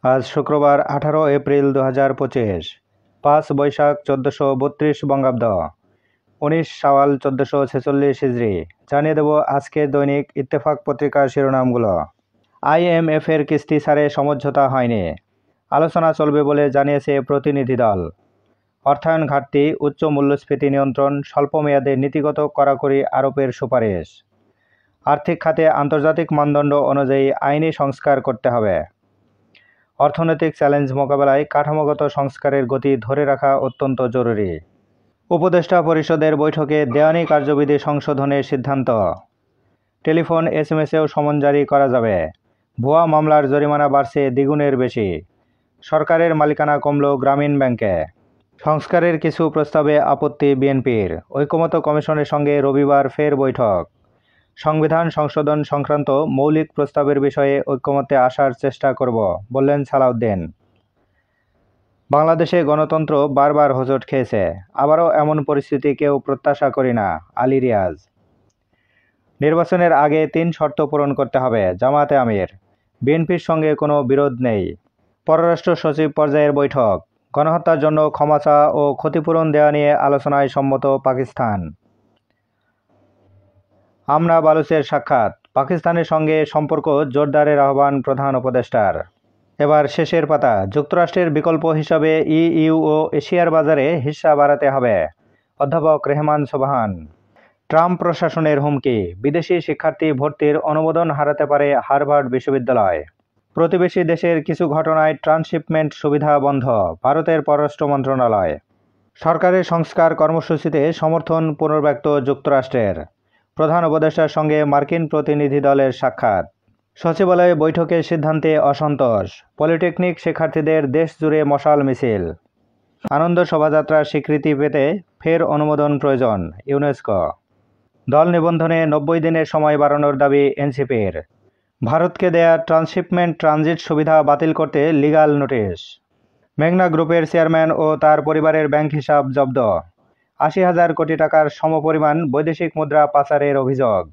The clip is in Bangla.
আজ শুক্রবার 18 এপ্রিল 2025, 5 বৈশাখ 1432 বঙ্গাব্দ, 19 শাওয়াল 1446 হিজরি। জানিয়ে দেব আজকে দৈনিক ইত্তেফাক পত্রিকার শিরোনামগুলো। IMF-এর কিস্তি ছাড়ে সমঝোতা হয়নি, আলোচনা চলবে বলে জানিয়েছে প্রতিনিধি দল। অর্থায়ন ঘাটতি, উচ্চ মূল্যস্ফীতি নিয়ন্ত্রণ, স্বল্পমেয়াদে নীতিগত কড়াকড়ি আরোপের সুপারিশ। আর্থিক খাতে আন্তর্জাতিক মানদণ্ড অনুযায়ী আইনি সংস্কার করতে হবে। অর্থনৈতিক চ্যালেঞ্জ মোকাবেলায় কাঠামোগত সংস্কারের গতি ধরে রাখা অত্যন্ত জরুরি। উপদেষ্টা পরিষদের বৈঠকে দেওয়ানি কার্যবিধি সংশোধনের সিদ্ধান্ত। টেলিফোন SMS-এও সমন জারি করা যাবে। ভুয়া মামলার জরিমানা বাড়ছে দ্বিগুণের বেশি। সরকারের মালিকানা কমল গ্রামীণ ব্যাংকে। সংস্কারের কিছু প্রস্তাবে আপত্তি বিএনপির। ঐকমত্য কমিশনের সঙ্গে রবিবার ফের বৈঠক। সংবিধান সংশোধন সংক্রান্ত মৌলিক প্রস্তাবের বিষয়ে ঐকমত্যে আসার চেষ্টা করব, বললেন সালাউদ্দিন। বাংলাদেশে গণতন্ত্র বারবার হোঁচট খেয়েছে, আবারও এমন পরিস্থিতি কেউ প্রত্যাশা করি না, আলী রিয়াজ। নির্বাচনের আগে 3 শর্ত পূরণ করতে হবে, জামায়াতে আমির। বিএনপির সঙ্গে কোনো বিরোধ নেই। পররাষ্ট্র সচিব পর্যায়ের বৈঠক। গণহত্যার জন্য ক্ষমা চাওয়া ও ক্ষতিপূরণ দেওয়া নিয়ে আলোচনায় সম্মত পাকিস্তান। আমনা বালুচের সাক্ষাৎ। পাকিস্তানের সঙ্গে সম্পর্ক জোরদারের আহ্বান প্রধান উপদেষ্টার। এবার শেষের পাতা। যুক্তরাষ্ট্রের বিকল্প হিসাবে EU ও এশিয়ার বাজারে হিস্সা বাড়াতে হবে, অধ্যাপক রেহমান সোবহান। ট্রাম্প প্রশাসনের হুমকি, বিদেশি শিক্ষার্থী ভর্তির অনুমোদন হারাতে পারে হার্ভার্ড বিশ্ববিদ্যালয়। প্রতিবেশী দেশের কিছু ঘটনায় ট্রান্সশিপমেন্ট সুবিধা বন্ধ, ভারতের পররাষ্ট্র মন্ত্রণালয়। সরকারের সংস্কার কর্মসূচিতে সমর্থন পুনর্ব্যক্ত যুক্তরাষ্ট্রের। প্রধান উপদেষ্টার সঙ্গে মার্কিন প্রতিনিধি দলের সাক্ষাৎ। সচিবালয়ে বৈঠকের সিদ্ধান্তে অসন্তোষ। পলিটেকনিক শিক্ষার্থীদের দেশ জুড়ে মশাল মিছিল। আনন্দ শোভাযাত্রার স্বীকৃতি পেতে ফের অনুমোদন প্রয়োজন, ইউনেস্কো। দল নিবন্ধনে 90 দিনের সময় বাড়ানোর দাবি এনসিপির। ভারতকে দেয়া ট্রান্সশিপমেন্ট ট্রানজিট সুবিধা বাতিল করতে লিগ্যাল নোটিশ। মেঘনা গ্রুপের চেয়ারম্যান ও তার পরিবারের ব্যাংক হিসাব জব্দ। 80,000 কোটি টাকার সমপরিমাণ বৈদেশিক মুদ্রা পাচারের অভিযোগ।